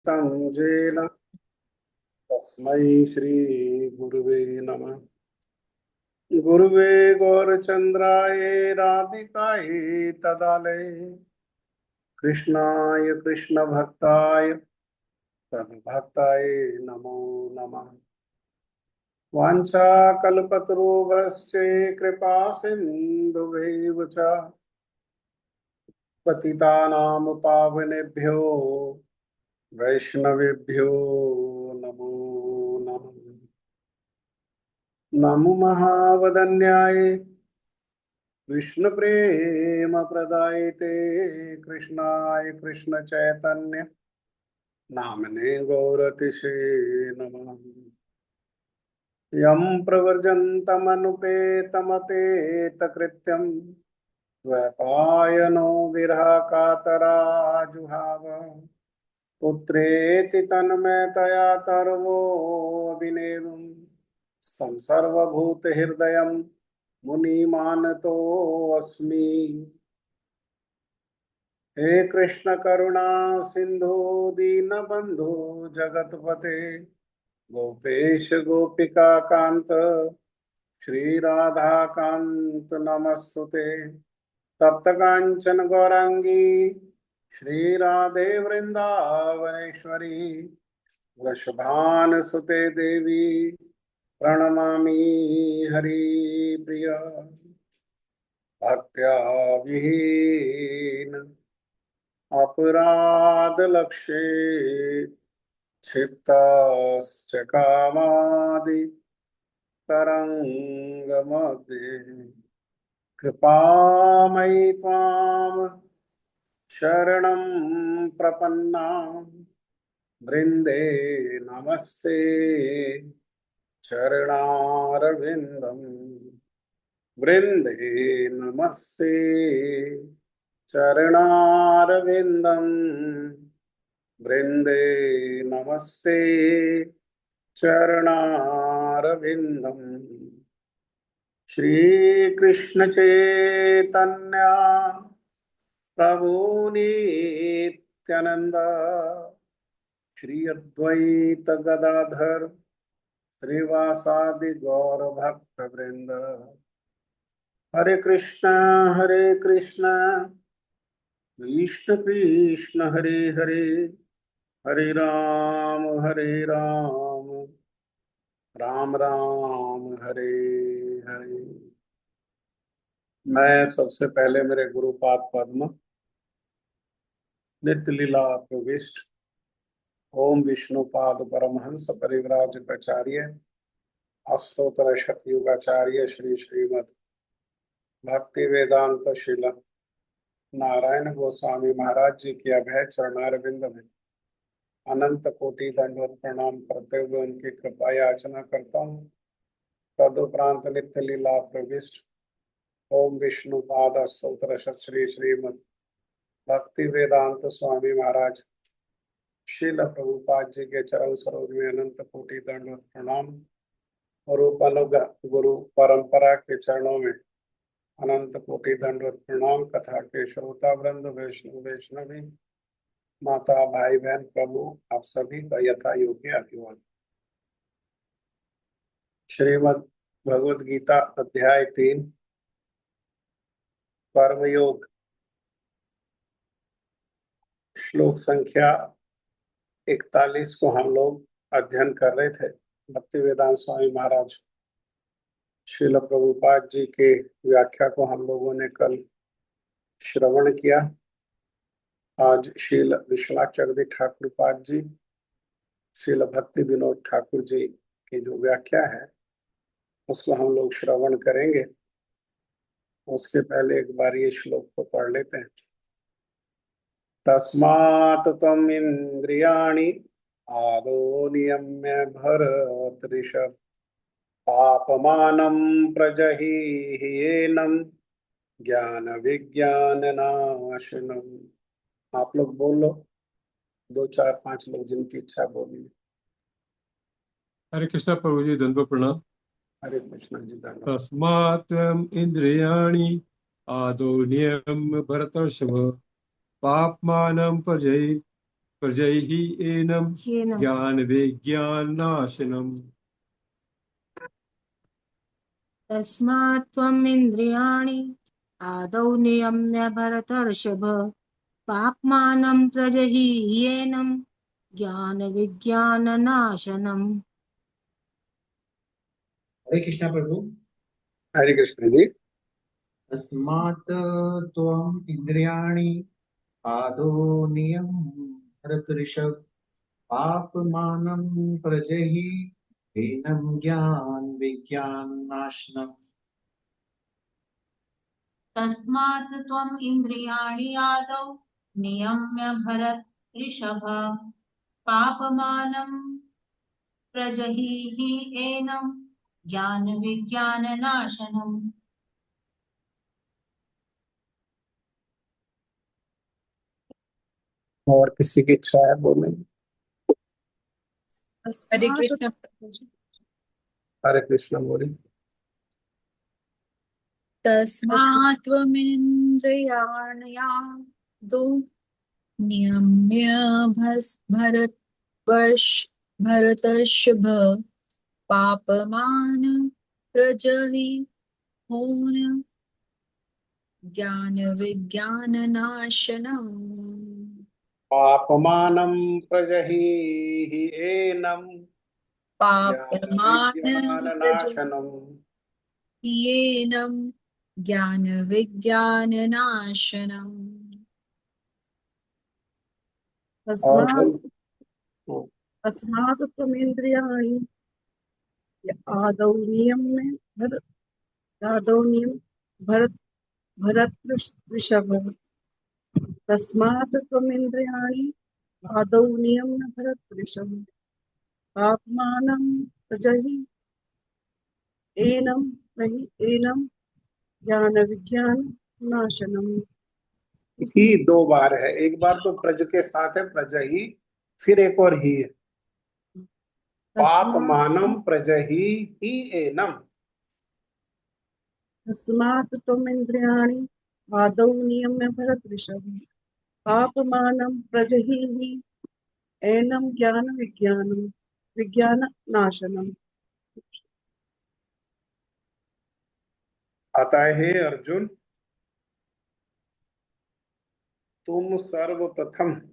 संजेन तस्मै श्री गुरुवे नमः। गुरुवे गौरचंद्राय राधिकाय तदालये कृष्णाय कृष्ण भक्ताय तद्भक्ताय नमो नमः। वाञ्छाकल्पतरुभ्यश्च कृपा सिन्धुभ्यैव च पतितानां पावनेभ्यो वैष्णवेभ्यो नमो नमः। नमो महावदन्याय कृष्ण प्रेम प्रदायते कृष्णाय कृष्ण चैतन्य नामने गौरतिसे नमः। यं प्रवर्जन्तमनुपेतमपेतकृत्यं द्वैपायनो विरहकातराजुहाव पुत्रेति तन्मयतया तर्वोऽभिनेदुं तं सर्वभूतहृदयं मुनिमानतोऽस्मि। हे कृष्ण करुणा सिंधु दीनबंधु जगतपते गोपेश गोपिका कांत श्री राधा कांत नमस्तुते। तप्त कांचन गौरांगी श्री राधे वृंदावनेश्वरी वृषभान सुते देवी प्रणमामि हरि भक्त्या विहीन अपराध लक्ष्ये क्षिप्ताश्च कामादि तरंगमध्ये कृपामयि त्वां शरणं प्रपन्ना वृंदे नमस्ते चरणारविंदम् वृंदे नमस्ते चरणारविंदम् वृंदे नमस्ते चरणारविंदम्। श्री कृष्ण चैतन्य प्रभु नित्यानंद श्री अद्वैत गदाधर श्रीवासादि गौर भक्त वृंद हरे कृष्णा कृष्ण कृष्ण हरे हरे हरे राम राम राम हरे हरे। मैं सबसे पहले मेरे गुरुपाद पद्म नित्य लीला प्रविष्ट ओम विष्णुपाद परमहंस परिव्राजकाचार्य अष्टोत्तर शतयुगाचार्य श्री श्रीमद भक्ति वेदांत शिल नारायण गोस्वामी महाराज जी की अभय चरणारविंद में अनंत कोटि दंडवत प्रणाम करते हुए उनकी कृपा याचना करता हूँ। तदुपरांत नित्य लीला प्रविष्ट ओम विष्णुपाद स्तोत्र श्री श्रीमद भक्ति वेदांत स्वामी महाराज शील प्रभुपाद जी के चरण सरोज में अनंत कोटि दंडवत प्रणाम और उपनुग गुरु परंपरा के चरणों में अनंत कोटि दंडवत प्रणाम। कथा के श्रोता वृंद वैष्णवी माता भाई बहन प्रभु आप सभी का यथा योग्य अभिवादन। श्रीमद् भगवद गीता अध्याय 3 कर्मयोग श्लोक संख्या 41 को हम लोग अध्ययन कर रहे थे। भक्ति वेदांत स्वामी महाराज श्रील प्रभुपाद जी के व्याख्या को हम लोगों ने कल श्रवण किया। आज श्रील विश्वनाथ चक्रवर्ती ठाकुर पाद जी श्रील भक्ति विनोद ठाकुर जी की जो व्याख्या है उसको हम लोग श्रवण करेंगे। उसके पहले एक बार ये श्लोक को पढ़ लेते हैं। तस्मात् त्वम् इंद्रियाणि आदौ नियम्य भरतऋषभ पापमानं प्रजहीह्येनं ज्ञान विज्ञान नाशनम्। आप लोग बोलो, 2 4 5 लोग जिनकी इच्छा बोलिए। हरे कृष्णा प्रभु जी, दंडवत प्रणाम। हरे कृष्ण जी दंडवत। तस्मात् त्वम् इंद्रियाणि आदौ नियम्य भरतर्षभ पापमानं प्रजहि प्रजैः एनं ज्ञानविज्ञाननाशनम्। तस्मात् त्वम् इन्द्रियाणि आदौ नियम्य भरतर्षभ पाप्मानं प्रजहीयेनं ज्ञानविज्ञाननाशनम्। हरे कृष्णा प्रभु। हरे कृष्ण जी। तस्मात् त्वम् इंद्रियाणि आदौ नियम्य पापमानं प्रजहि हीनं ज्ञान विज्ञान नाशनम्। तस्मात् त्वम् इन्द्रियाणि आदौ नियम्य भरतर्षभ पापमानं प्रजहीहि एनं ज्ञानविज्ञाननाशनम्। और किसी की इच्छा है बोलने की? हरे कृष्ण। हरे कृष्ण बोली। तस्मात् त्वमिन्द्रियाण्यादौ नियम्य भरतर्षभ पापमान प्रजहिह्यून ज्ञानविज्ञाननाशनम्। पापमानं प्रजहीहि एनं पापमान ज्ञानविज्ञाननाशनम्। प्रजहिह्येनं ज्ञानविज्ञाननाशनम्। और बोल। तस्मात् त्वमिन्द्रियाणि आदौ नियम्य भरतर्षभ तस्मात् त्वमिन्द्रियाणि आदौ नियम्य भरतर्षभ पाप्मानं प्रजहि एनं ज्ञानविज्ञान नाशनम्। ही दो बार है, एक बार तो प्रज के साथ है प्रजही, फिर एक और ही है। पापमानं प्रजहि ही एनं। तस्मात् त्वमिन्द्रियाणि आदौ नियम्य भरतर्षभ पापमानं प्रजहि एनं विज्ञाननाशनम्। आता है, हे अर्जुन, तुम सर्वप्रथम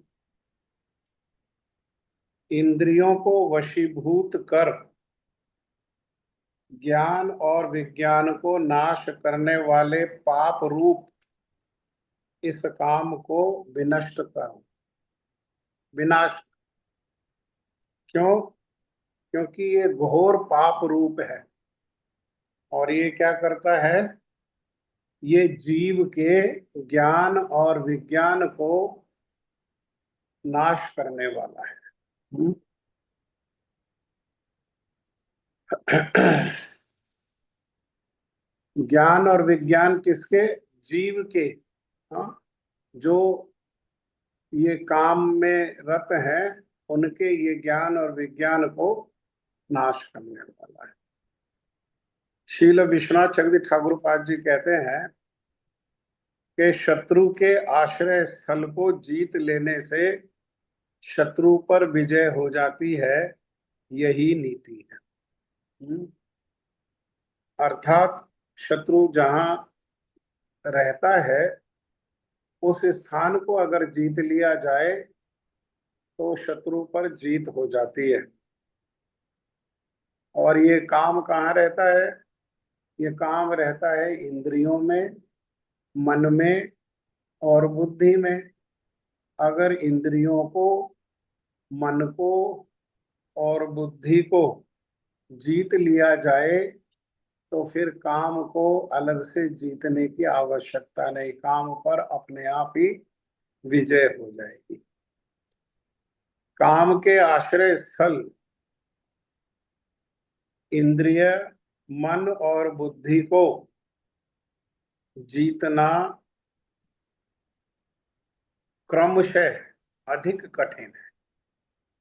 इंद्रियों को वशीभूत कर ज्ञान और विज्ञान को नाश करने वाले पाप रूप इस काम को विनष्ट करो। विनाश क्यों? क्योंकि ये घोर पाप रूप है और ये क्या करता है? ये जीव के ज्ञान और विज्ञान को नाश करने वाला है। ज्ञान और विज्ञान किसके? जीव के। हाँ, जो ये काम में रत है उनके ये ज्ञान और विज्ञान को नाश करने वाला है। श्रील विश्वनाथ चक्रवर्ती ठाकुर पाद जी कहते हैं कि शत्रु के आश्रय स्थल को जीत लेने से शत्रु पर विजय हो जाती है, यही नीति है। अर्थात शत्रु जहां रहता है उस स्थान को अगर जीत लिया जाए तो शत्रु पर जीत हो जाती है। और ये काम कहाँ रहता है? ये काम रहता है इंद्रियों में, मन में और बुद्धि में। अगर इंद्रियों को, मन को और बुद्धि को जीत लिया जाए तो फिर काम को अलग से जीतने की आवश्यकता नहीं, काम पर अपने आप ही विजय हो जाएगी। काम के आश्रय स्थल इंद्रिय, मन और बुद्धि को जीतना क्रमशः अधिक कठिन है।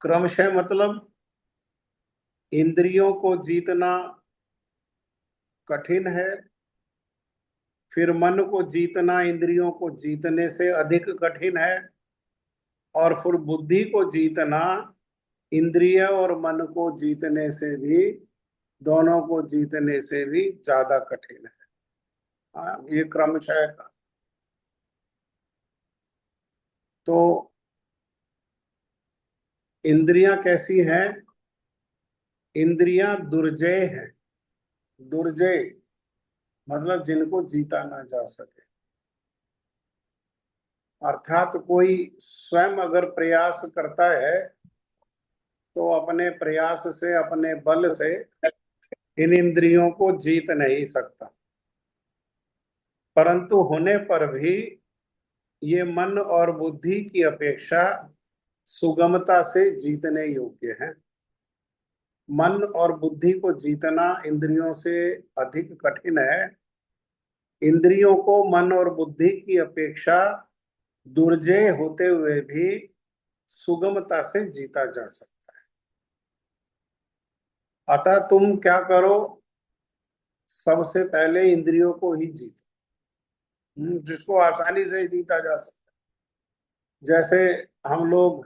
क्रमशः मतलब इंद्रियों को जीतना कठिन है, फिर मन को जीतना इंद्रियों को जीतने से अधिक कठिन है, और फिर बुद्धि को जीतना इंद्रिय और मन को जीतने से भी, दोनों को जीतने से भी ज्यादा कठिन है। हाँ, ये क्रमशः का। तो इंद्रियां कैसी हैं? इंद्रियां दुर्जय हैं। दुर्जय मतलब जिनको जीता ना जा सके। अर्थात कोई स्वयं अगर प्रयास करता है तो अपने प्रयास से, अपने बल से इन इंद्रियों को जीत नहीं सकता, परंतु होने पर भी ये मन और बुद्धि की अपेक्षा सुगमता से जीतने योग्य है। मन और बुद्धि को जीतना इंद्रियों से अधिक कठिन है। इंद्रियों को मन और बुद्धि की अपेक्षा दुर्जय होते हुए भी सुगमता से जीता जा सकता है। अतः तुम क्या करो, सबसे पहले इंद्रियों को ही जीतो, जिसको आसानी से जीता जा सकता है। जैसे हम लोग,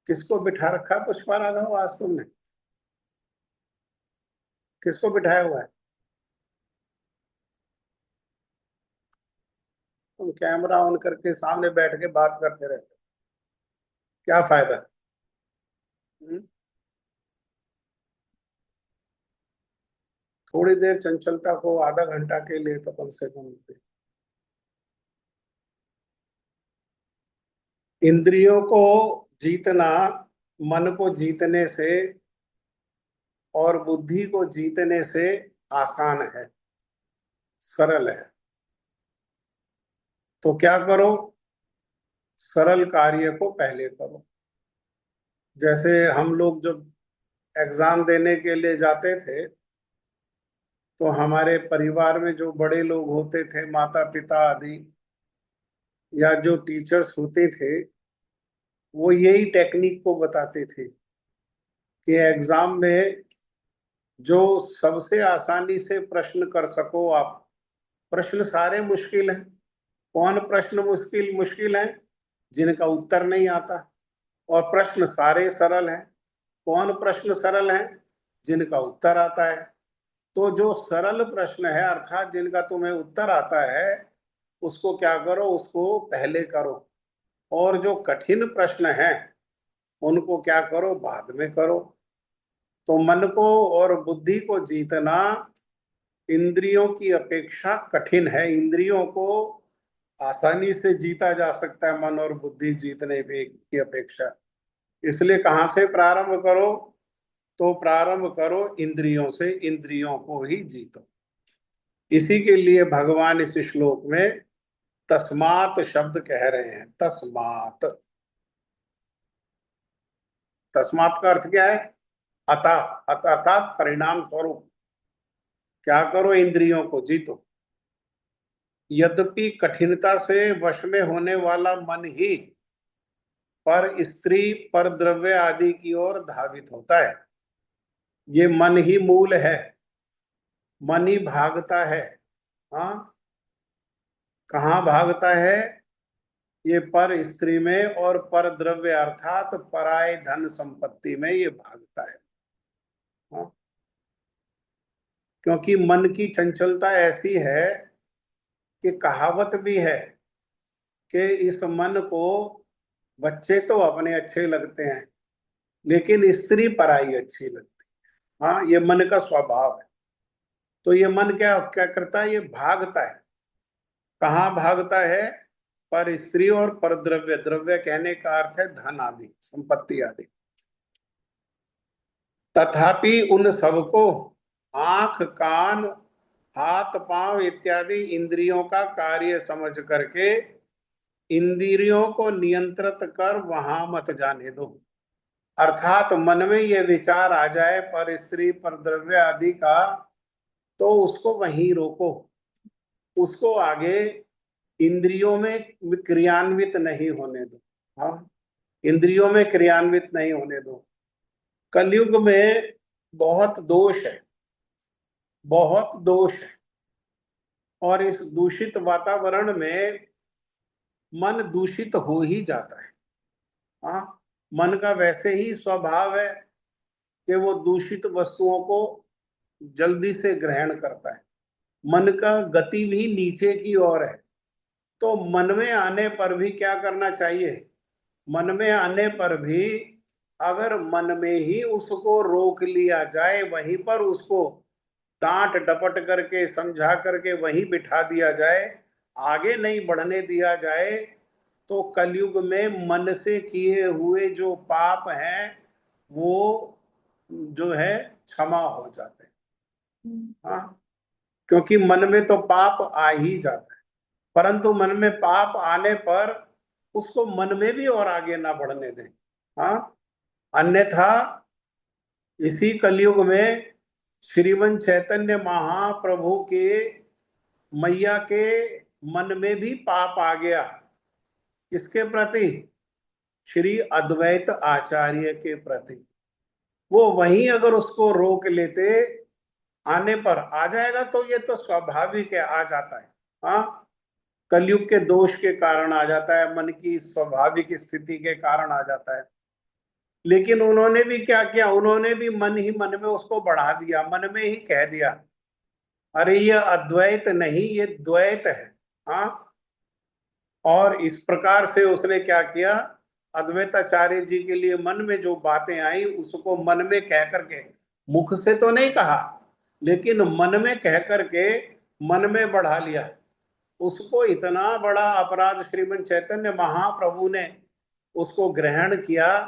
किसको बिठा रखा है पुष्पाराघव आज तुमने? किसको बिठाया हुआ है? तुम कैमरा ऑन करके सामने बैठ के बात करते रहते हो, क्या फायदा? थोड़ी देर चंचलता को, आधा घंटा के लिए तो कम से कम दे। इंद्रियों को जीतना मन को जीतने से और बुद्धि को जीतने से आसान है, सरल है। तो क्या करो, सरल कार्य को पहले करो। जैसे हम लोग जब एग्जाम देने के लिए जाते थे तो हमारे परिवार में जो बड़े लोग होते थे, माता पिता आदि, या जो टीचर्स होते थे, वो यही टेक्निक को बताते थे कि एग्जाम में जो सबसे आसानी से प्रश्न कर सको आप। प्रश्न सारे मुश्किल हैं। कौन प्रश्न मुश्किल मुश्किल है? जिनका उत्तर नहीं आता। और प्रश्न सारे सरल हैं। कौन प्रश्न सरल है? जिनका उत्तर आता है। तो जो सरल प्रश्न है, अर्थात जिनका तुम्हें उत्तर आता है, उसको क्या करो, उसको पहले करो। और जो कठिन प्रश्न है उनको क्या करो, बाद में करो। तो मन को और बुद्धि को जीतना इंद्रियों की अपेक्षा कठिन है। इंद्रियों को आसानी से जीता जा सकता है मन और बुद्धि जीतने की अपेक्षा। इसलिए कहाँ से प्रारंभ करो? तो प्रारंभ करो इंद्रियों से, इंद्रियों को ही जीतो। इसी के लिए भगवान इस श्लोक में तस्मात शब्द कह रहे हैं। तस्मात, तस्मात का अर्थ क्या है? अतः, अर्थात परिणाम स्वरूप क्या करो, इंद्रियों को जीतो। यद्यपि कठिनता से वश में होने वाला मन ही पर स्त्री, पर द्रव्य आदि की ओर धावित होता है। ये मन ही मूल है, मन ही भागता है। हाँ, कहाँ भागता है? ये पर स्त्री में और पर द्रव्य अर्थात पराय धन संपत्ति में ये भागता है। हाँ? क्योंकि मन की चंचलता ऐसी है कि कहावत भी है कि इस मन को बच्चे तो अपने अच्छे लगते हैं लेकिन स्त्री पराई अच्छी लगती है। हाँ, ये मन का स्वभाव है। तो ये मन क्या क्या करता है? ये भागता है। कहाँ भागता है? पर स्त्री और पर द्रव्य। द्रव्य कहने का अर्थ है धन आदि, संपत्ति आदि। तथापि उन सबको आंख, कान, हाथ, पांव इत्यादि इंद्रियों का कार्य समझ करके इंद्रियों को नियंत्रित कर वहां मत जाने दो। अर्थात मन में ये विचार आ जाए पर स्त्री, पर द्रव्य आदि का, तो उसको वहीं रोको। उसको आगे इंद्रियों में क्रियान्वित नहीं होने दो। हाँ, इंद्रियों में क्रियान्वित नहीं होने दो। कलयुग में बहुत दोष है, बहुत दोष है। और इस दूषित वातावरण में मन दूषित हो ही जाता है। हाँ, मन का वैसे ही स्वभाव है कि वो दूषित वस्तुओं को जल्दी से ग्रहण करता है। मन का गति भी नीचे की ओर है। तो मन में आने पर भी क्या करना चाहिए? मन में आने पर भी अगर मन में ही उसको रोक लिया जाए, वहीं पर उसको डांट डपट करके समझा करके वहीं बिठा दिया जाए, आगे नहीं बढ़ने दिया जाए, तो कलयुग में मन से किए हुए जो पाप हैं वो जो है क्षमा हो जाते हैं। हाँ, क्योंकि मन में तो पाप आ ही जाता है, परंतु मन में पाप आने पर उसको मन में भी और आगे ना बढ़ने दें। हाँ, अन्यथा इसी कलयुग में श्रीमन चैतन्य महाप्रभु के मैया के मन में भी पाप आ गया। किसके प्रति? श्री अद्वैत आचार्य के प्रति। वो वहीं अगर उसको रोक लेते, आने पर आ जाएगा तो ये तो स्वाभाविक है, आ जाता है। हाँ, कलयुग के दोष के कारण आ जाता है, मन की स्वाभाविक स्थिति के कारण आ जाता है। लेकिन उन्होंने भी क्या किया? उन्होंने भी मन ही मन में उसको बढ़ा दिया, मन में ही कह दिया अरे ये अद्वैत नहीं, ये द्वैत है। हाँ, और इस प्रकार से उसने क्या किया? अद्वैताचार्य जी के लिए मन में जो बातें आई उसको मन में कह करके, मुख से तो नहीं कहा लेकिन मन में कह करके मन में बढ़ा लिया। उसको इतना बड़ा अपराध श्रीमन चैतन्य महाप्रभु ने उसको ग्रहण किया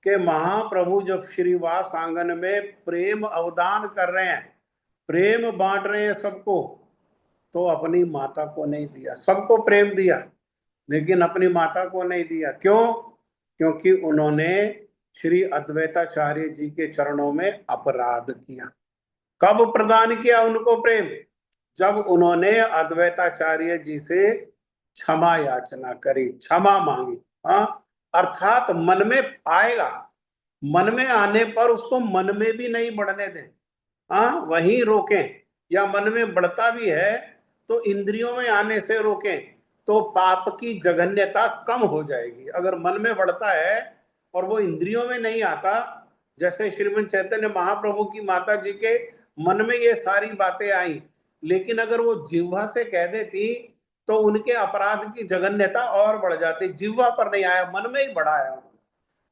कि महाप्रभु जब श्रीवास आंगन में प्रेम अवदान कर रहे हैं, प्रेम बांट रहे हैं सबको, तो अपनी माता को नहीं दिया। सबको प्रेम दिया लेकिन अपनी माता को नहीं दिया। क्यों? क्योंकि उन्होंने श्री अद्वैताचार्य जी के चरणों में अपराध किया। कब प्रदान किया उनको प्रेम? जब उन्होंने अद्वैताचार्य जी से क्षमा याचना करी, क्षमा मांगी। हाँ, अर्थात मन में आएगा, मन में आने पर उसको मन में भी नहीं बढ़ने दें। हाँ, वहीं रोकें, या मन में बढ़ता भी है तो इंद्रियों में आने से रोकें, तो पाप की जघन्यता कम हो जाएगी। अगर मन में बढ़ता है और वो इंद्रियों में नहीं आता, जैसे श्रीमन चैतन्य महाप्रभु की माता जी के मन में ये सारी बातें आई, लेकिन अगर वो जिह्वा से कह देती तो उनके अपराध की जघन्यता और बढ़ जाती। जिह्वा पर नहीं आया, मन में ही बढ़ाया।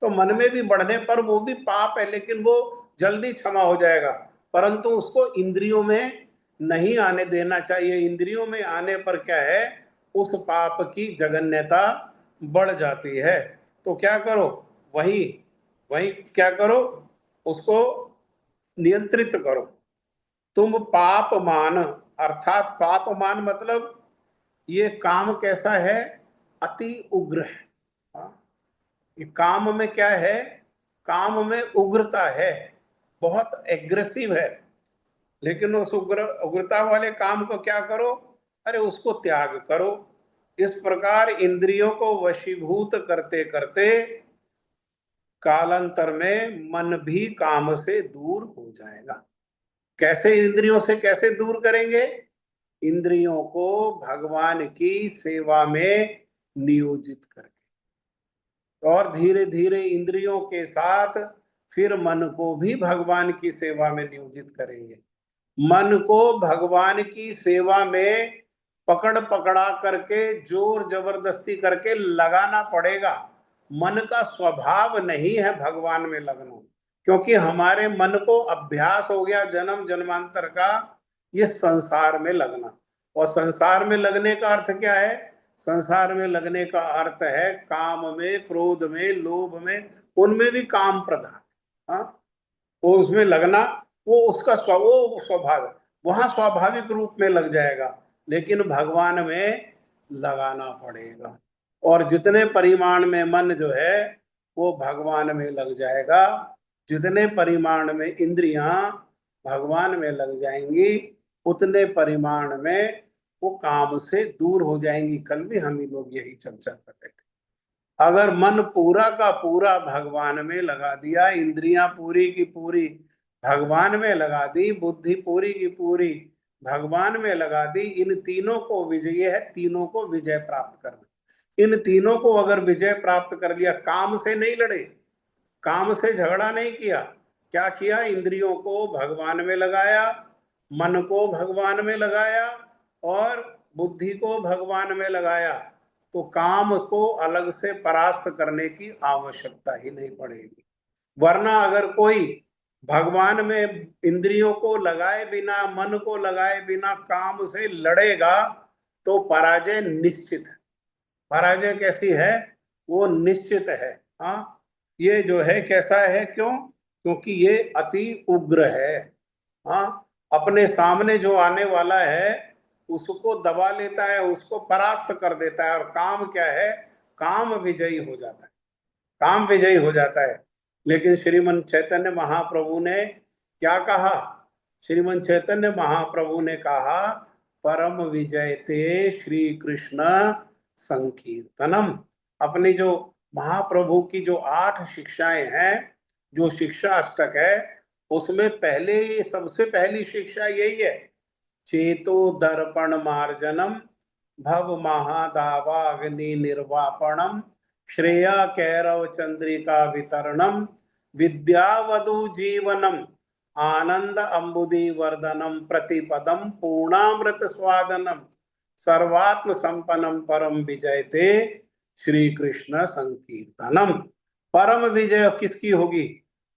तो मन में भी बढ़ने पर वो भी पाप है, लेकिन वो जल्दी क्षमा हो जाएगा, परंतु उसको इंद्रियों में नहीं आने देना चाहिए। इंद्रियों में आने पर क्या है? उस पाप की जघन्यता बढ़ जाती है। तो क्या करो? वही क्या करो? उसको नियंत्रित करो। तुम पाप मान, अर्थात पाप मान मतलब ये काम कैसा है? अति उग्र है। ये काम में क्या है? काम में उग्रता है, बहुत एग्रेसिव है। लेकिन उस उग्रता वाले काम को क्या करो? अरे उसको त्याग करो। इस प्रकार इंद्रियों को वशीभूत करते करते कालांतर में मन भी काम से दूर हो जाएगा। कैसे? इंद्रियों से कैसे दूर करेंगे? इंद्रियों को भगवान की सेवा में नियोजित करके, और धीरे धीरे इंद्रियों के साथ फिर मन को भी भगवान की सेवा में नियोजित करेंगे। मन को भगवान की सेवा में पकड़ पकड़ा करके जोर जबरदस्ती करके लगाना पड़ेगा। मन का स्वभाव नहीं है भगवान में लगना, क्योंकि हमारे मन को अभ्यास हो गया जन्म जन्मांतर का ये संसार में लगना। और संसार में लगने का अर्थ क्या है? संसार में लगने का अर्थ है काम में, क्रोध में, लोभ में, उनमें भी काम प्रधान। हाँ, वो उसमें लगना, वो उसका वो स्वभाव है, वहां स्वाभाविक रूप में लग जाएगा। लेकिन भगवान में लगाना पड़ेगा, और जितने परिमाण में मन जो है वो भगवान में लग जाएगा, जितने परिमाण में इंद्रियां भगवान में लग जाएंगी, उतने परिमाण में वो काम से दूर हो जाएंगी। कल भी हम ही लोग यही चर्चा कर रहे थे। अगर मन पूरा का पूरा भगवान में लगा दिया, इंद्रियां पूरी की पूरी भगवान में लगा दी, बुद्धि पूरी की पूरी भगवान में लगा दी, इन तीनों को विजय है, तीनों को विजय प्राप्त करना। इन तीनों को अगर विजय प्राप्त कर लिया, काम से नहीं लड़े, काम से झगड़ा नहीं किया, क्या किया, इंद्रियों को भगवान में लगाया, मन को भगवान में लगाया और बुद्धि को भगवान में लगाया, तो काम को अलग से परास्त करने की आवश्यकता ही नहीं पड़ेगी। वरना अगर कोई भगवान में इंद्रियों को लगाए बिना, मन को लगाए बिना काम से लड़ेगा तो पराजय निश्चित है। पराजय कैसी है, वो निश्चित है। हाँ, ये जो है कैसा है, क्यों, क्योंकि ये अति उग्र है। हाँ, अपने सामने जो आने वाला है उसको दबा लेता है, उसको परास्त कर देता है, और काम क्या है, काम विजयी हो जाता है, काम विजयी हो जाता है। लेकिन श्रीमन चैतन्य महाप्रभु ने क्या कहा, श्रीमन चैतन्य महाप्रभु ने कहा परम विजयते श्री कृष्ण संकीर्तनम। अपनी जो महाप्रभु की जो 8 शिक्षाएं हैं, जो शिक्षा अष्टक है, उसमें पहले सबसे पहली शिक्षा यही है, चेतो दर्पण मार्जनम भव महादावाग्नि निर्वापणम श्रेया कैरव चंद्रिका वितरणम विद्यावधु जीवनम आनंद अंबुदी वर्धनम प्रतिपदम पूर्णामृत स्वादनम सर्वात्म संपन्नम परम विजयते श्री कृष्ण संकीर्तनम। परम विजय किसकी होगी,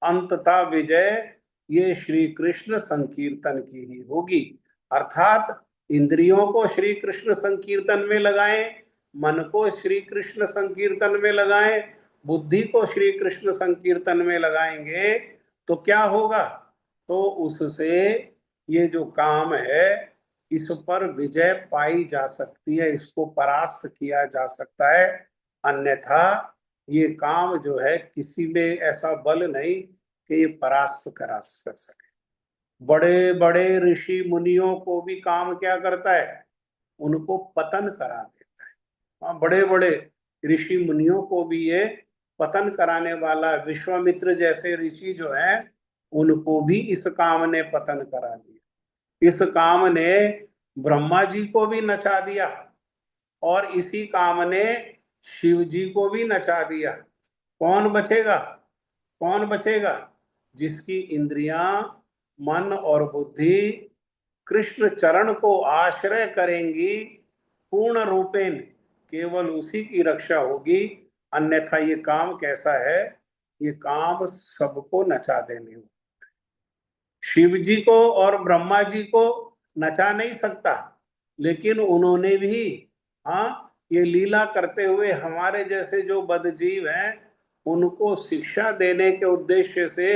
अंततः विजय ये श्री कृष्ण संकीर्तन की ही होगी। अर्थात इंद्रियों को श्री कृष्ण संकीर्तन में लगाएं, मन को श्री कृष्ण संकीर्तन में लगाएं, बुद्धि को श्री कृष्ण संकीर्तन में लगाएंगे तो क्या होगा, तो उससे ये जो काम है इस पर विजय पाई जा सकती है, इसको परास्त किया जा सकता है। अन्यथा ये काम जो है किसी में ऐसा बल नहीं कि ये परास्त कर सके। बड़े बड़े ऋषि मुनियों को भी काम क्या करता है, उनको पतन करा देता है। हाँ, बड़े बड़े ऋषि मुनियों को भी ये पतन कराने वाला, विश्वामित्र जैसे ऋषि जो हैं उनको भी इस काम ने पतन करा दिया। इस काम ने ब्रह्मा जी को भी नचा दिया और इसी काम ने शिव जी को भी नचा दिया। कौन बचेगा, कौन बचेगा, जिसकी इंद्रियां, मन और बुद्धि कृष्ण चरण को आश्रय करेंगी पूर्ण रूपेण, केवल उसी की रक्षा होगी। अन्यथा ये काम कैसा है, ये काम सबको नचा देने वाला। शिव जी को और ब्रह्मा जी को नचा नहीं सकता, लेकिन उन्होंने भी हाँ ये लीला करते हुए हमारे जैसे जो बदजीव हैं उनको शिक्षा देने के उद्देश्य से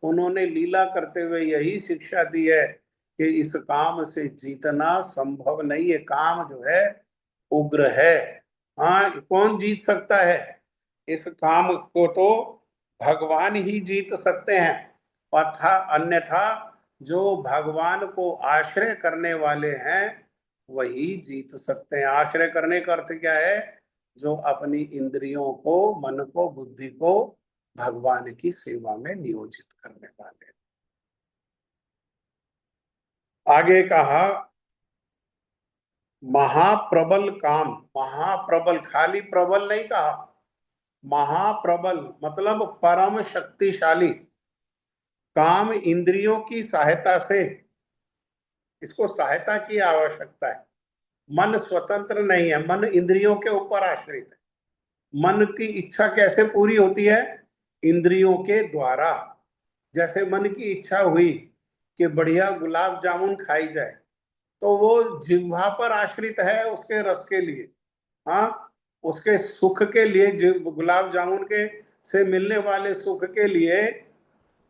उन्होंने लीला करते हुए यही शिक्षा दी है कि इस काम से जीतना संभव नहीं है, काम जो है उग्र है। हाँ, कौन जीत सकता है, इस काम को तो भगवान ही जीत सकते हैं। अर्थात अन्यथा जो भगवान को आश्रय करने वाले हैं वही जीत सकते हैं। आश्रय करने का अर्थ क्या है, जो अपनी इंद्रियों को, मन को, बुद्धि को भगवान की सेवा में नियोजित करने वाले। आगे कहा महाप्रबल काम, महाप्रबल खाली प्रबल नहीं कहा, महाप्रबल मतलब परम शक्तिशाली काम इंद्रियों की सहायता से, इसको सहायता की आवश्यकता है। मन स्वतंत्र नहीं है, मन इंद्रियों के ऊपर आश्रित है। मन की इच्छा कैसे पूरी होती है, इंद्रियों के द्वारा। जैसे मन की इच्छा हुई कि बढ़िया गुलाब जामुन खाई जाए, तो वो जिह्वा पर आश्रित है उसके रस के लिए, हाँ उसके सुख के लिए, गुलाब जामुन के से मिलने वाले सुख के लिए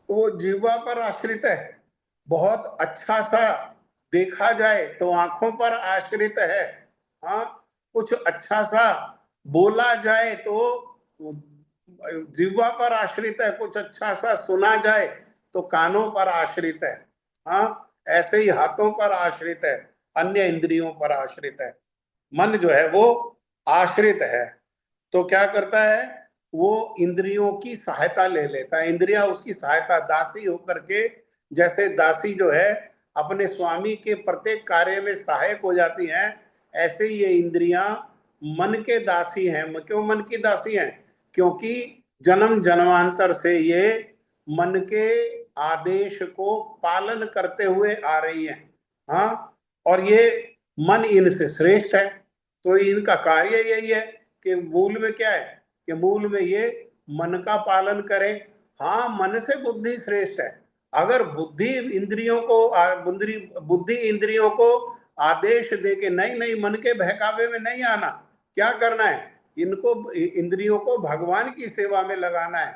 वो जिह्वा पर आश्रित है। बहुत अच्छा सा देखा जाए तो आंखों पर आश्रित है, हाँ कुछ अच्छा सा बोला जाए तो जिह्वा पर आश्रित है, कुछ अच्छा सा सुना जाए तो कानों पर आश्रित है, हाँ ऐसे ही हाथों पर आश्रित है, अन्य इंद्रियों पर आश्रित है। मन जो है वो आश्रित है, तो क्या करता है, वो इंद्रियों की सहायता ले लेता है। इंद्रियां उसकी सहायता, दासी होकर के, जैसे दासी जो है अपने स्वामी के प्रत्येक कार्य में सहायक हो जाती हैं, ऐसे ही ये इंद्रियां मन के दासी हैं। क्यों मन की दासी हैं? क्योंकि जन्म जन्मांतर से ये मन के आदेश को पालन करते हुए आ रही है। हाँ, और ये मन इनसे श्रेष्ठ है। तो इनका कार्य यही है कि मूल में क्या है कि मूल में ये मन का पालन करें। हाँ, मन से बुद्धि श्रेष्ठ है। अगर बुद्धि इंद्रियों को आदेश दे के नहीं नहीं मन के बहकावे में नहीं आना, क्या करना है, इनको इंद्रियों को भगवान की सेवा में लगाना है,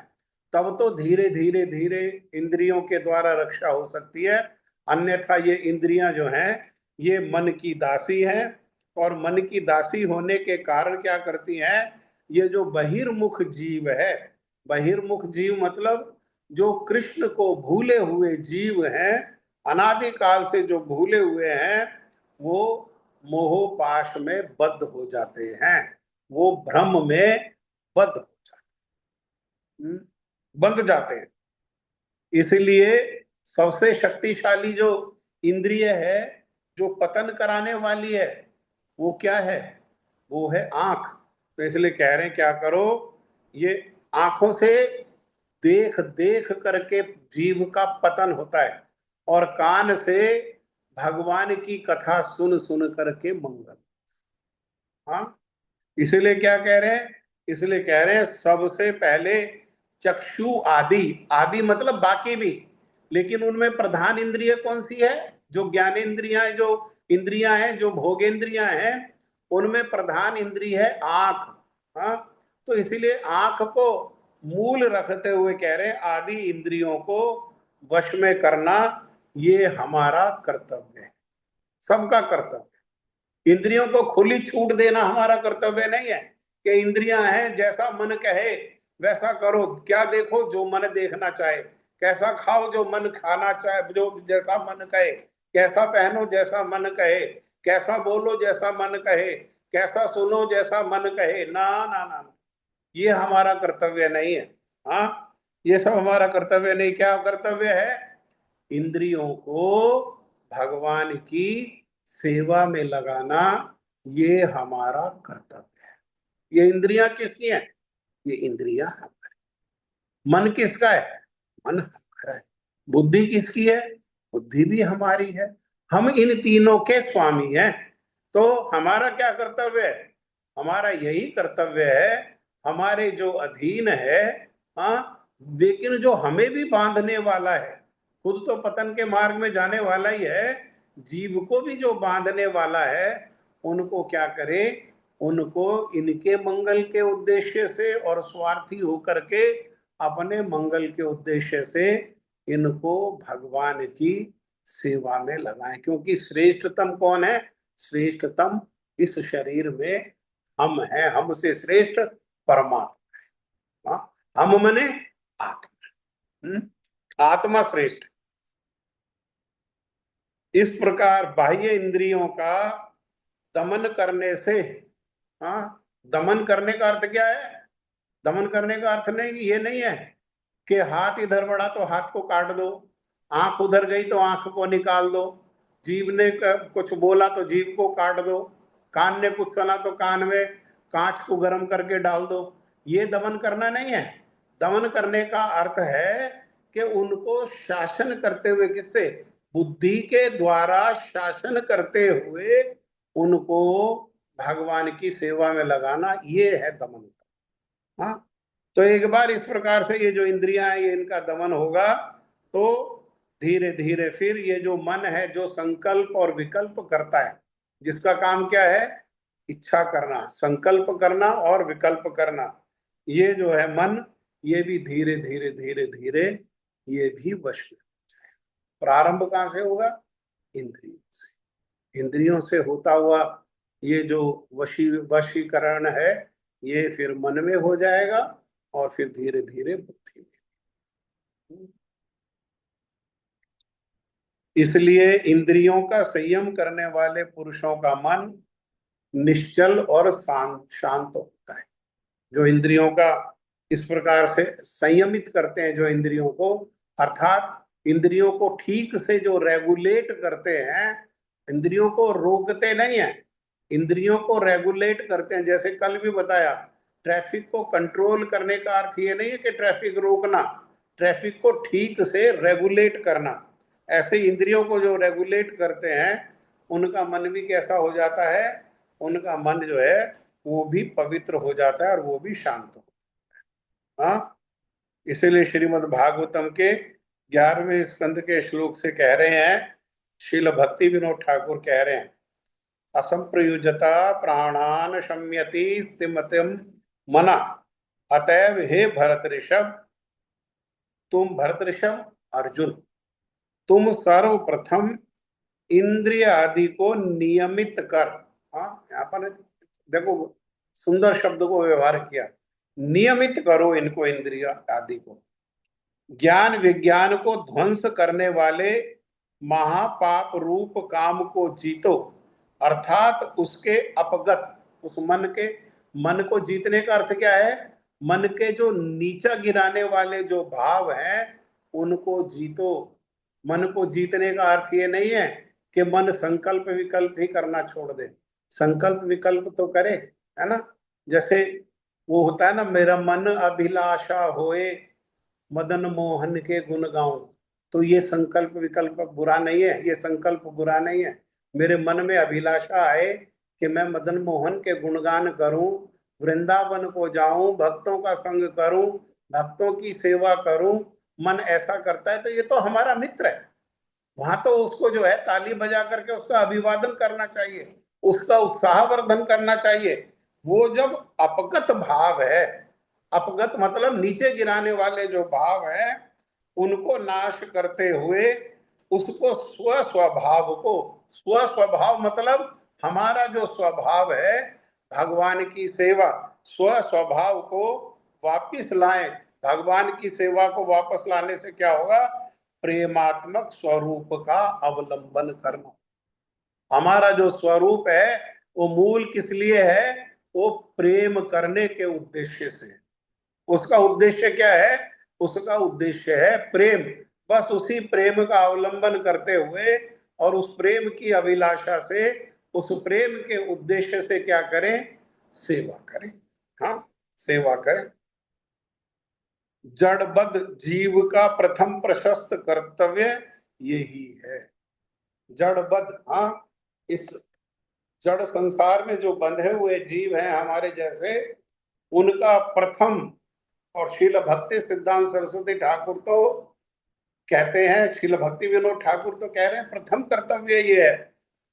तब तो धीरे धीरे धीरे इंद्रियों के द्वारा रक्षा हो सकती है। अन्यथा ये इंद्रियां जो हैं ये मन की दासी हैं, और मन की दासी होने के कारण क्या करती हैं, ये जो बहिर्मुख जीव है, बहिर्मुख जीव मतलब जो कृष्ण को भूले हुए जीव हैं, अनादिकाल से जो भूले हुए हैं, वो मोह पाश में बद्ध हो जाते हैं, वो भ्रम में बद्ध हो जाते हैं, बंध जाते हैं। इसलिए सबसे शक्तिशाली जो इंद्रिय है, जो पतन कराने वाली है, वो क्या है, वो है आंख। तो इसलिए कह रहे हैं क्या करो, ये आंखों से देख देख करके जीव का पतन होता है, और कान से भगवान की कथा सुन सुन करके मंगल। हाँ, इसलिए क्या कह रहे हैं, इसलिए कह रहे हैं सबसे पहले चक्षु आदि, आदि मतलब बाकी भी, लेकिन उनमें प्रधान इंद्रिय कौन सी है, जो ज्ञानेंद्रियां, जो इंद्रियां हैं, जो भोगेंद्रियां हैं, उनमें प्रधान इंद्रिय है आंख। हाँ, तो इसीलिए आंख को मूल रखते हुए कह रहे हैं आदि इंद्रियों को वश में करना ये हमारा कर्तव्य है, सबका कर्तव्य। इंद्रियों को खुली छूट देना हमारा कर्तव्य नहीं है कि इंद्रियां हैं, जैसा मन कहे वैसा करो, क्या देखो जो मन देखना चाहे, कैसा खाओ जो मन खाना चाहे, जो जैसा मन कहे, कैसा पहनो जैसा मन कहे, कैसा बोलो जैसा मन कहे, कैसा सुनो जैसा मन कहे। ना ना ना, ये हमारा कर्तव्य नहीं है। हाँ, ये सब हमारा कर्तव्य नहीं। क्या कर्तव्य है, इंद्रियों को भगवान की सेवा में लगाना, ये हमारा कर्तव्य है। ये इंद्रियां किसकी हैं, ये इंद्रियां हमारी। मन किसका है, मन हमारा है। बुद्धि किसकी है, बुद्धि भी हमारी है। हम इन तीनों के स्वामी हैं। तो हमारा क्या कर्तव्य है, हमारा यही कर्तव्य है, हमारे जो अधीन है, हाँ, लेकिन जो हमें भी बांधने वाला है, खुद तो पतन के मार्ग में जाने वाला ही है, जीव को भी जो बांधने वाला है, उनको क्या करे, उनको इनके मंगल के उद्देश्य से और स्वार्थी होकर के अपने मंगल के उद्देश्य से इनको भगवान की सेवा में लगाएं। क्योंकि श्रेष्ठतम कौन है, श्रेष्ठतम इस शरीर में हम हैं, हमसे श्रेष्ठ परमात्मा है। हम मने आत्मा, आत्मा श्रेष्ठ। इस प्रकार बाह्य इंद्रियों का दमन करने से, हाँ, दमन करने का अर्थ क्या है, दमन करने का अर्थ नहीं, ये नहीं है कि हाथ इधर बढ़ा तो हाथ को काट दो, आंख उधर गई तो आंख को निकाल दो, जीभ ने कुछ बोला तो जीभ को काट दो, कान ने कुछ सुना तो कान में कांच को गर्म करके डाल दो। ये दमन करना नहीं है। दमन करने का अर्थ है कि उनको शासन करते हुए, किससे, बुद्धि के द्वारा शासन करते हुए उनको भगवान की सेवा में लगाना, ये है दमन। हाँ, तो एक बार इस प्रकार से ये जो इंद्रियां हैं, ये इनका दमन होगा तो धीरे धीरे फिर ये जो मन है, जो संकल्प और विकल्प करता है, जिसका काम क्या है, इच्छा करना, संकल्प करना और विकल्प करना, ये जो है मन, ये भी धीरे धीरे धीरे धीरे ये भी वश में हो जाएगा। प्रारंभ कहाँ से होगा, इंद्रियों से। इंद्रियों से होता हुआ ये जो वशीकरण है, ये फिर मन में हो जाएगा और फिर धीरे धीरे बुद्धि में। इसलिए इंद्रियों का संयम करने वाले पुरुषों का मन निश्चल और शांत होता है। जो इंद्रियों का इस प्रकार से संयमित करते हैं, जो इंद्रियों को, अर्थात इंद्रियों को ठीक से जो रेगुलेट करते हैं, इंद्रियों को रोकते नहीं है, इंद्रियों को रेगुलेट करते हैं। जैसे कल भी बताया, ट्रैफिक को कंट्रोल करने का अर्थ ये नहीं है कि ट्रैफिक रोकना, ट्रैफिक को ठीक से रेगुलेट करना। ऐसे इंद्रियों को जो रेगुलेट करते हैं उनका मन भी कैसा हो जाता है, उनका मन जो है वो भी पवित्र हो जाता है और वो भी शांत हो। हाँ, इसीलिए श्रीमद् भागवतम के 11वें स्कंद के श्लोक से कह रहे हैं, श्रील भक्ति विनोद ठाकुर कह रहे हैं, असंप्रयुजता प्राणान शम्यति स्तिमतिम मना, अतएव हे भरत ऋषभ, तुम भरत ऋषभ अर्जुन, तुम सर्वप्रथम इंद्रिय आदि को नियमित कर। हाँ, यहाँ पर देखो सुंदर शब्द को व्यवहार किया, नियमित करो इनको, इंद्रिय आदि को। ज्ञान विज्ञान को ध्वंस करने वाले महापाप रूप काम को जीतो, अर्थात उसके अपगत, उस मन को जीतने का अर्थ क्या है, मन के जो नीचा गिराने वाले जो भाव हैं उनको जीतो। मन को जीतने का अर्थ ये नहीं है कि मन संकल्प विकल्प ही करना छोड़ दे, संकल्प विकल्प तो करे, है ना। जैसे वो होता है ना, मेरा मन अभिलाषा होए मदन मोहन के गुण गाऊं, तो ये संकल्प विकल्प बुरा नहीं है, ये संकल्प बुरा नहीं है। मेरे मन में अभिलाषा आए कि मैं मदन मोहन के गुणगान करूं, वृंदावन को जाऊं, भक्तों का संग करूं, भक्तों की सेवा करूं, मन ऐसा करता है तो ये तो हमारा मित्र है। वहां तो उसको जो है ताली बजा करके उसका अभिवादन करना चाहिए, उसका उत्साहवर्धन करना चाहिए। वो जब अपगत भाव है, अपगत मतलब नीचे गिराने वाले जो भाव है उनको नाश करते हुए उसको स्वस्वभाव को, स्वस्वभाव मतलब हमारा जो स्वभाव है भगवान की सेवा, स्वस्वभाव को वापस लाएं। भगवान की सेवा को वापस लाने से क्या होगा, प्रेमात्मक स्वरूप का अवलंबन करना। हमारा जो स्वरूप है वो मूल किस लिए है, वो प्रेम करने के उद्देश्य से। उसका उद्देश्य क्या है, उसका उद्देश्य है प्रेम। बस उसी प्रेम का अवलंबन करते हुए और उस प्रेम की अभिलाषा से, उस प्रेम के उद्देश्य से क्या करें, सेवा करें। हाँ, सेवा करें। जड़बद्ध जीव का प्रथम प्रशस्त कर्तव्य यही है, जड़बद्ध। हाँ, इस जड़ संसार में जो बंधे हुए जीव हैं हमारे जैसे, उनका प्रथम, और श्रील भक्ति सिद्धांत सरस्वती ठाकुर तो कहते हैं, श्रील भक्ति विनोद ठाकुर तो कह रहे हैं प्रथम कर्तव्य ये है।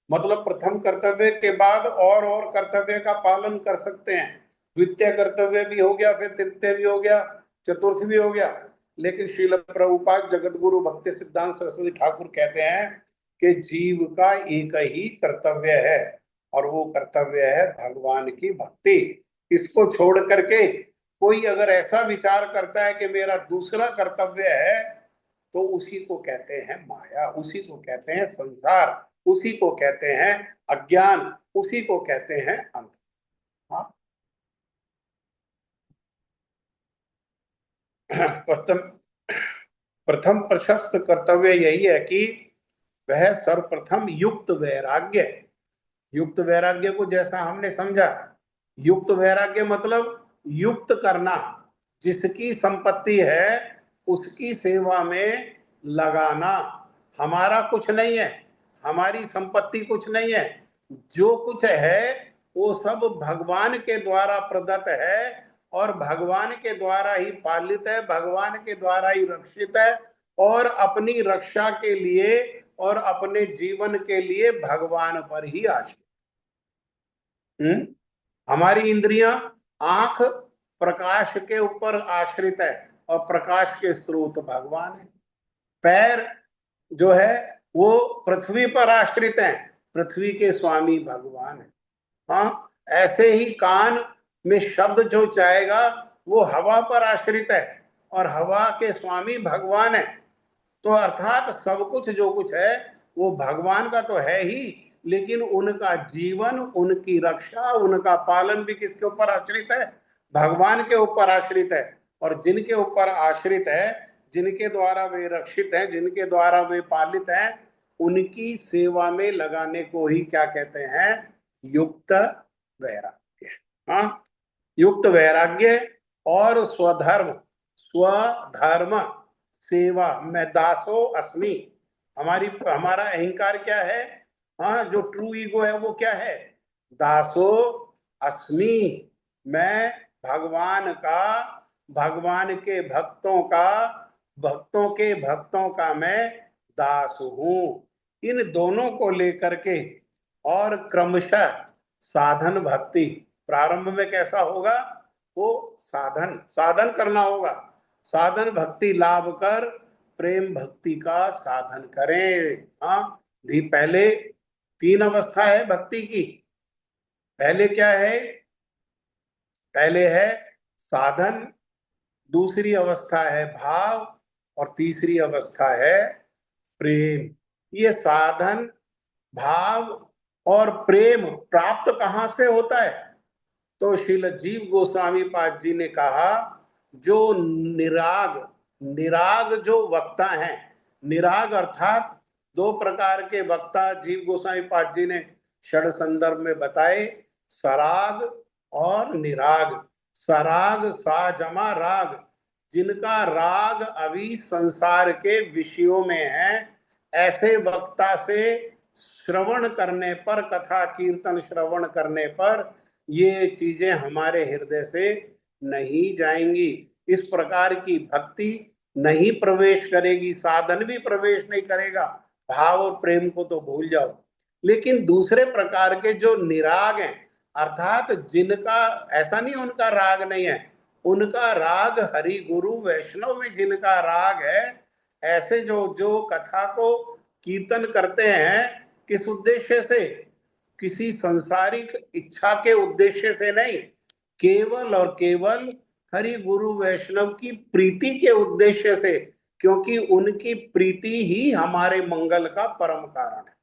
मतलब प्रथम कर्तव्य के बाद और कर्तव्य का पालन कर सकते हैं। द्वितीय कर्तव्य भी हो गया, फिर तृतीय भी हो गया, चतुर्थ भी हो गया। लेकिन श्रील प्रभुपाद जगत गुरु भक्ति सिद्धांत सरस्वती ठाकुर कहते हैं कि जीव का एक ही कर्तव्य है और वो कर्तव्य है भगवान की भक्ति। इसको छोड़ करके कोई अगर ऐसा विचार करता है कि मेरा दूसरा कर्तव्य है, तो उसी को कहते हैं माया, उसी को कहते हैं संसार, उसी को कहते हैं अज्ञान, उसी को कहते हैं अंध। हाँ, प्रथम प्रशस्त कर्तव्य यही है कि वह सर्वप्रथम युक्त वैराग्य, युक्त वैराग्य को जैसा हमने समझा, युक्त वैराग्य मतलब युक्त करना, जिसकी संपत्ति है उसकी सेवा में लगाना। हमारा कुछ नहीं है, हमारी संपत्ति कुछ नहीं है, जो कुछ है वो सब भगवान के द्वारा प्रदत्त है और भगवान के द्वारा ही पालित है, भगवान के द्वारा ही रक्षित है, और अपनी रक्षा के लिए और अपने जीवन के लिए भगवान पर ही आश्रित। हमारी इंद्रियां, आंख प्रकाश के ऊपर आश्रित है और प्रकाश के स्रोत भगवान है। पैर जो है वो पृथ्वी पर आश्रित है, पृथ्वी के स्वामी भगवान है। हाँ, ऐसे ही कान में शब्द जो जाएगा वो हवा पर आश्रित है और हवा के स्वामी भगवान है। तो अर्थात सब कुछ जो कुछ है वो भगवान का तो है ही, लेकिन उनका जीवन, उनकी रक्षा, उनका पालन भी किसके ऊपर आश्रित है, भगवान के ऊपर आश्रित है। और जिनके ऊपर आश्रित है, जिनके द्वारा वे रक्षित हैं, जिनके द्वारा वे पालित हैं, उनकी सेवा में लगाने को ही क्या कहते हैं, युक्त वैराग्य। हाँ, युक्त वैराग्य और स्वधर्म, स्वधर्म सेवा। मैं दासो अस्मि, हमारा अहंकार क्या है? हाँ, जो ट्रू ईगो है वो क्या है? दासो अस्मि, मैं भगवान का, भगवान के भक्तों का, भक्तों के भक्तों का मैं दास हूं। इन दोनों को लेकर के और क्रमशः साधन भक्ति, प्रारंभ में कैसा होगा? वो साधन साधन करना होगा। साधन भक्ति लाभ कर प्रेम भक्ति का साधन करें। हाँ, पहले 3 अवस्था है भक्ति की। पहले क्या है? पहले है साधन, दूसरी अवस्था है भाव, और तीसरी अवस्था है प्रेम। ये साधन, भाव और प्रेम प्राप्त कहां से होता है? तो श्रील जीव गोस्वामी पाद जी ने कहा, जो निराग, निराग जो वक्ता हैं, निराग अर्थात 2 प्रकार के वक्ता जीव गोस्वामी पाद जी ने षड संदर्भ में बताए, सराग और निराग। सराग सा जमा राग, जिनका राग अभी संसार के विषयों में है, ऐसे वक्ता से श्रवण करने पर, कथा कीर्तन श्रवण करने पर ये चीजें हमारे हृदय से नहीं जाएंगी। इस प्रकार की भक्ति नहीं प्रवेश करेगी, साधन भी प्रवेश नहीं करेगा। भाव और प्रेम को तो भूल जाओ। लेकिन दूसरे प्रकार के जो निराग हैं, अर्थात जिनका ऐसा नहीं उनका राग नहीं है, उनका राग हरि गुरु वैष्णव में जिनका राग है, ऐसे जो जो कथा को कीर्तन करते हैं, किस उद्देश्य से? किसी संसारिक इच्छा के उद्देश्य से नहीं, केवल और केवल हरि गुरु वैष्णव की प्रीति के उद्देश्य से, क्योंकि उनकी प्रीति ही हमारे मंगल का परम कारण है।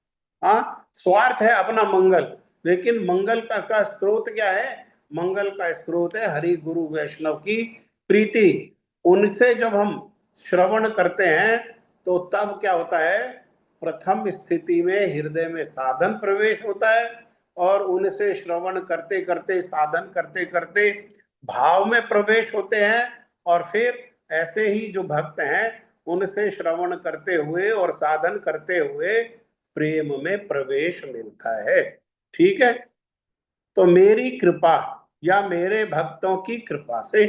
हाँ, स्वार्थ है अपना मंगल, लेकिन मंगल का स्रोत क्या है? मंगल का स्रोत है हरि गुरु वैष्णव की प्रीति। उनसे जब हम श्रवण करते हैं तो तब क्या होता है? प्रथम स्थिति में हृदय में साधन प्रवेश होता है, और उनसे श्रवण करते करते, साधन करते करते भाव में प्रवेश होते हैं, और फिर ऐसे ही जो भक्त हैं उनसे श्रवण करते हुए और साधन करते हुए प्रेम में प्रवेश मिलता है। ठीक है? तो मेरी कृपा या मेरे भक्तों की कृपा से,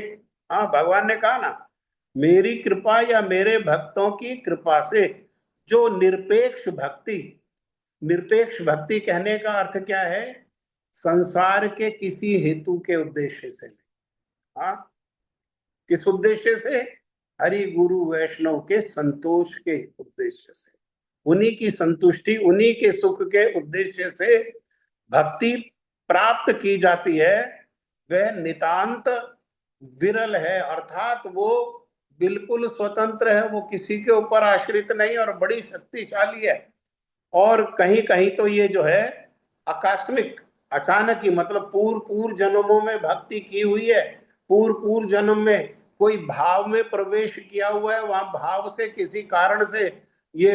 हाँ, भगवान ने कहा ना, मेरी कृपा या मेरे भक्तों की कृपा से, जो निरपेक्ष भक्ति, निरपेक्ष भक्ति कहने का अर्थ क्या है? संसार के किसी हेतु के उद्देश्य से नहीं। हाँ, किस उद्देश्य से? हरि गुरु वैष्णव के संतोष के उद्देश्य से, उन्हीं की संतुष्टि, उन्हीं के सुख के उद्देश्य से भक्ति प्राप्त की जाती है। वह नितांत विरल है, अर्थात वो बिल्कुल स्वतंत्र है, वो किसी के ऊपर आश्रित नहीं, और बड़ी शक्तिशाली है। और कहीं कहीं तो ये जो है आकस्मिक, अचानक ही, मतलब पूर्व जन्मों में भक्ति की हुई है, पूर्व जन्म में कोई भाव में प्रवेश किया हुआ है, वहां भाव से किसी कारण से ये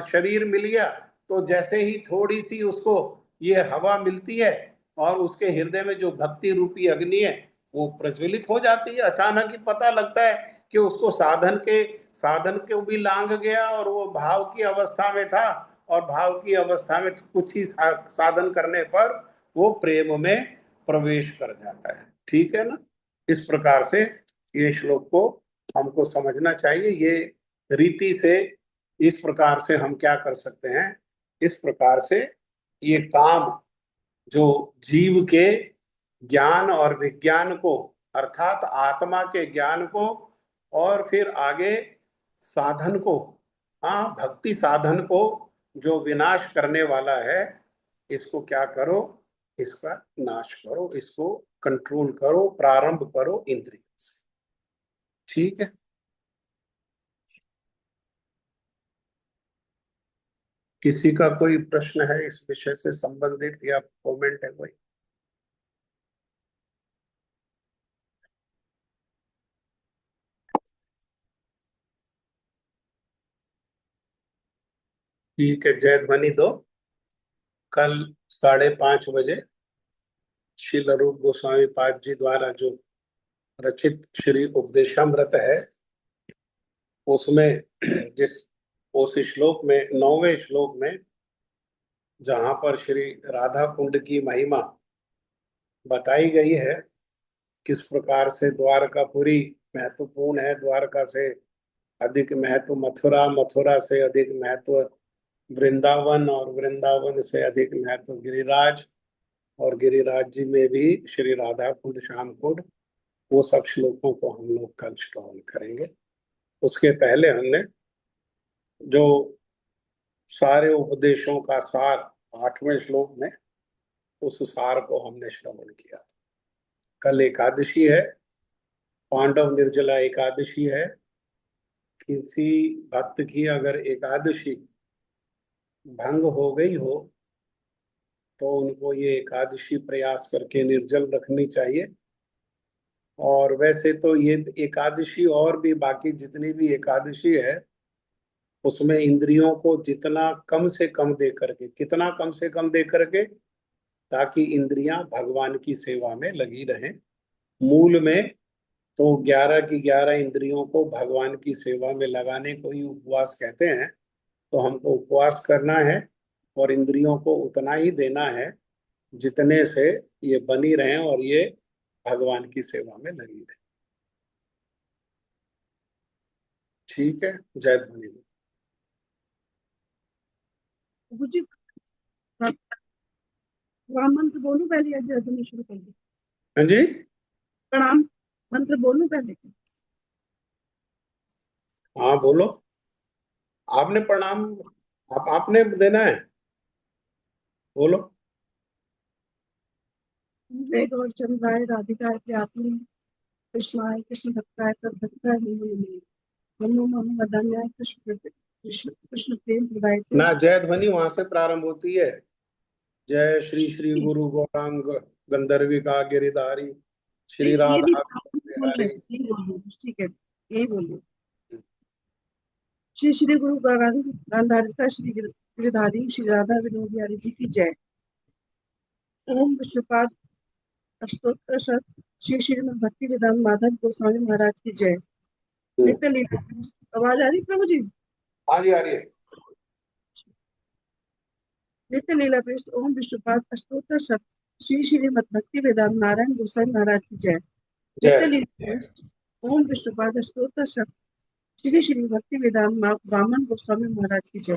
शरीर मिल गया, तो जैसे ही थोड़ी सी उसको ये हवा मिलती है, और उसके हृदय में जो भक्ति रूपी अग्नि है वो प्रज्वलित हो जाती है। अचानक ही पता लगता है कि उसको साधन को भी लांग गया, और वो भाव की अवस्था में था, और भाव की अवस्था में कुछ ही साधन करने पर वो प्रेम में प्रवेश कर जाता है। ठीक है ना? इस प्रकार से ये श्लोक को हमको समझना चाहिए। ये रीति से इस प्रकार से हम क्या कर सकते हैं? इस प्रकार से ये काम जो जीव के ज्ञान और विज्ञान को, अर्थात आत्मा के ज्ञान को, और फिर आगे साधन को, हाँ, भक्ति साधन को जो विनाश करने वाला है, इसको क्या करो? इसका नाश करो, इसको कंट्रोल करो, प्रारंभ करो इंद्रियों से। ठीक है? किसी का कोई प्रश्न है इस विषय से संबंधित, या कमेंट है कोई? ठीक है, जय ध्वनि दो। कल 5:30 बजे श्रील रूप गोस्वामी पाद जी द्वारा जो रचित श्री उपदेशामृत है उसमें उस श्लोक में 9वें श्लोक में जहां पर श्री राधा कुंड की महिमा बताई गई है, किस प्रकार से द्वारकापुरी महत्वपूर्ण है, द्वारका से अधिक महत्व मथुरा, मथुरा से अधिक महत्व वृंदावन और वृंदावन से अधिक महत्व गिरिराज, और गिरिराज जी में भी श्री राधा कुंड, श्याम कुंड, वो सब श्लोकों को हम लोग कल श्रवण करेंगे। उसके पहले हमने जो सारे उपदेशों का सार 8वें श्लोक में, उस सार को हमने श्रवण किया। कल एकादशी है, पांडव निर्जला एकादशी है। किसी भक्त की अगर एकादशी भंग हो गई हो तो उनको ये एकादशी प्रयास करके निर्जल रखनी चाहिए। और वैसे तो ये एकादशी और भी बाकी जितनी भी एकादशी है उसमें इंद्रियों को जितना कम से कम दे करके, कितना कम से कम दे करके, ताकि इंद्रियां भगवान की सेवा में लगी रहें। मूल में तो 11 की 11 इंद्रियों को भगवान की सेवा में लगाने को ही उपवास कहते हैं। तो हमको उपवास करना है और इंद्रियों को उतना ही देना है जितने से ये बनी रहें और ये भगवान की सेवा में लगी रहे। ठीक है, जय ध्वनि। प्रभु जी प्रणाम मंत्र बोलूं पहले या जय ध्वनि शुरू कर दूं? हाँ जी, प्रणाम मंत्र बोलूं पहले? हाँ बोलो। आपने प्रणाम आपने देना है, बोलो। वेद और चंद्राय राधिकाय प्रियात्मने कृष्णाय कृष्ण भक्ताय तद्भक्ताय नमो नमो वदान्याय कृष्ण प्रेम प्रदाय ना जय ध्वनि वहां से प्रारंभ होती है। जय श्री श्री गुरु गौरांग गंधर्विका गिरिधारी श्री राधा बिहारी। ठीक है, यही बोलिए। श्री श्री गुरु गौरांग गांधारिका श्री गिरिधारी श्री राधा विनोद बिहारी जी की जय। ओम विष्णुपाद अष्टोत्तर शत श्री श्रीमद् भक्ति वेदांत माधव गोस्वामी महाराज की जय। नित्य लीला। आवाज आ रही प्रभु जी? आ रही है। नित्य लीला पृष्ठ ओम विष्णुपाद अष्टोत्तर शत श्री श्रीमद् भक्ति वेदांत नारायण गोस्वामी महाराज की जय। नित्य लीला पृष्ठ ओम विष्णुपाद अष्टोत्तर शत श्री श्री भक्ति वेदांत वामन गोस्वामी महाराज की जय।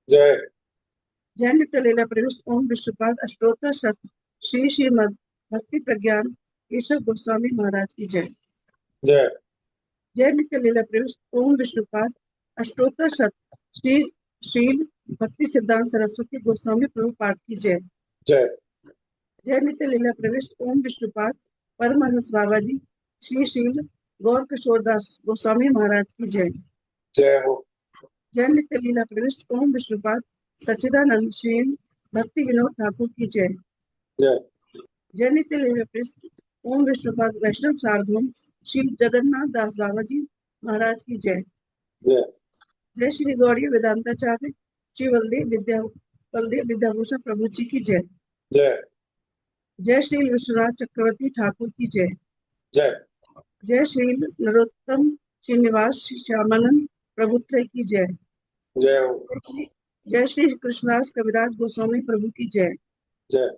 जय जय नित्य लीला पृष्ठ ओम विष्णुपाद अष्टोत्तर शत श्री श्रीमद् भक्ति प्रज्ञान केशव गोस्वामी महाराज की जय। जय जय नित्य लीला पृष्ठ ओम विष्णुपाद अष्टोत्तर शत श्री श्रील भक्ति सिद्धांत सरस्वती गोस्वामी प्रभुपाद की जय। जय जय नित्य लीला प्रविष्ट ओम विष्णुपाद परमहंस बाबा जी श्री श्रील गौर किशोरदास गोस्वामी महाराज की जय। जय हो। जय नित्य लीला प्रविष्ट ओम विष्णुपाद सच्चिदानंद श्री भक्ति विनोद ठाकुर की जय। जय जय नित्य लीला प्रविष्ट ओम विष्णुपाद वैष्णव सार्वभौम श्री जगन्नाथ दास बाबा जी महाराज की जय। जय जय श्री गौड़ी वेदांताचार्य श्री बलदेव विद्याभूषण प्रभु जी की जय। जय जय श्री विश्वराज चक्रवर्ती ठाकुर की जय। जय जय श्री नरोत्तम श्रीनिवास श्यामानंद प्रभुत्रय की जय। जय हो। जय श्री कृष्णदास कविराज गोस्वामी प्रभु की जय। जय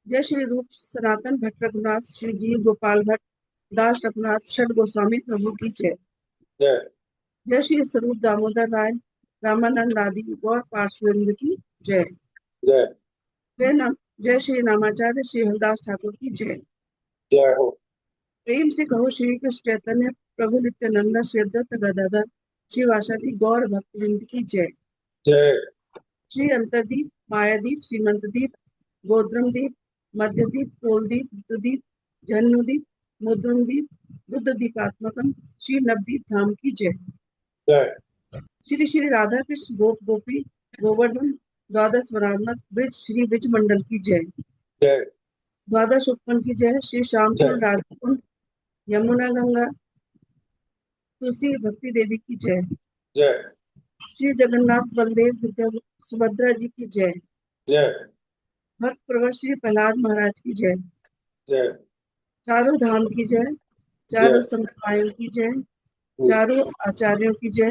जय श्री रूप सनातन भट्ट रघुनाथ श्री जीव गोपाल भट्ट दास रघुनाथ षड गोस्वामी प्रभु की जय। जय जय श्री स्वरूप दामोदर राय रामानंद आदि गौर पार्श्ववृंद की जय। जय जय श्री नामाचार्य श्री हरदास ठाकुर की जय। जय हो। प्रेम से कहो श्री कृष्ण चैतन्य प्रभु नित्यानंद श्री अद्वैत गदाधर श्री वासादि गौर भक्तवृंद की जय। जय श्री अंतरदीप मायादीप सीमंतदीप गोद्रमदीप मध्यदीप कोलदीप ऋतुदीप जन्नुदीप मुद्रुमदीप बुद्ध दीपात्मकम श्री नवदीप धाम की जय। जय श्री श्री राधा कृष्ण गोप गोपी गोवर्धन द्वादश वरात्मक ब्रिज श्री ब्रिज मंडल की जय। जय द्वादश उपवन की जय। श्री श्यामकुंड राधाकुंड यमुना गंगा तुलसी भक्ति देवी की जय। जय श्री जगन्नाथ बलदेव सुभद्रा जी की जय। जय भक्त प्रवर श्री प्रहलाद महाराज की जय। जय चारों धाम की जय। चारों जय। संप्रदायों की जय। चारों आचार्यों की जय।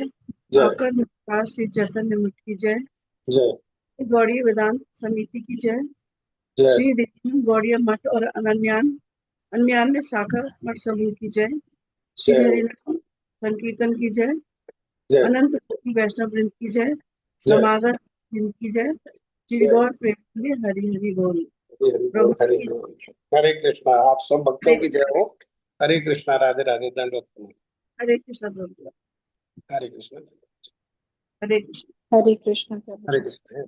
जय आकर निवास श्री चैतन्य मठ की जय। जय गौड़ीय वेदांत समिति की जय। जय श्री देवानंद गौड़ीय मठ और अन्यान्य शाखा मठ समूह की जय। श्री जय हरिनाम संकीर्तन की जय। जय अनंत कोटि वैष्णव वृंद की जय। जय। समागत वृंद की जय। श्री जय। गौर प्रेमानंदे हरि हरि बोल। हरे प्रभु हरे की हरे कृष्णा। आप सब भक्तों की जय हो। हरे कृष्णा। राधे राधे। दंडवत प्रणाम। हरे कृष्ण प्रभु। हरे कृष्ण। हरे कृष्ण। हरे कृष्ण प्रभु। हरे कृष्ण।